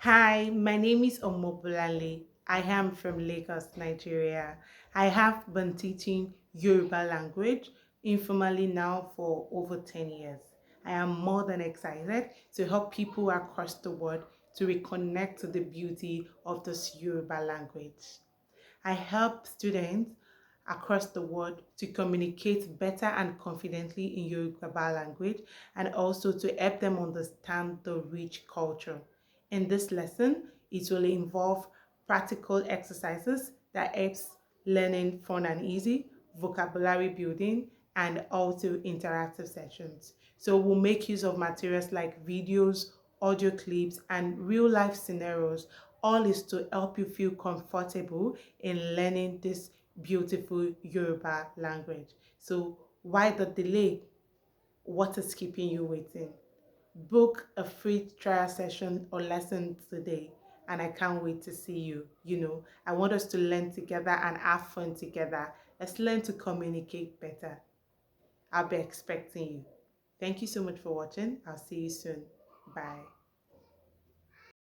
Hi, my name is Omobulale. I am from Lagos, Nigeria. I have been teaching Yoruba language informally now for over 10 years. I am more than excited to help people across the world to reconnect to the beauty of this Yoruba language. I help students across the world to communicate better and confidently in Yoruba language and also to help them understand the rich culture. In this lesson, it will involve practical exercises that helps learning fun and easy, vocabulary building, and also interactive sessions. So we'll make use of materials like videos, audio clips, and real life scenarios. All is to help you feel comfortable in learning this beautiful Yoruba language. So why the delay? What is keeping you waiting? Book a free trial session or lesson today, and I can't wait to see you. I want us to learn together and have fun together. Let's learn to communicate better. I'll be expecting you. Thank you so much for watching. I'll see you soon. Bye.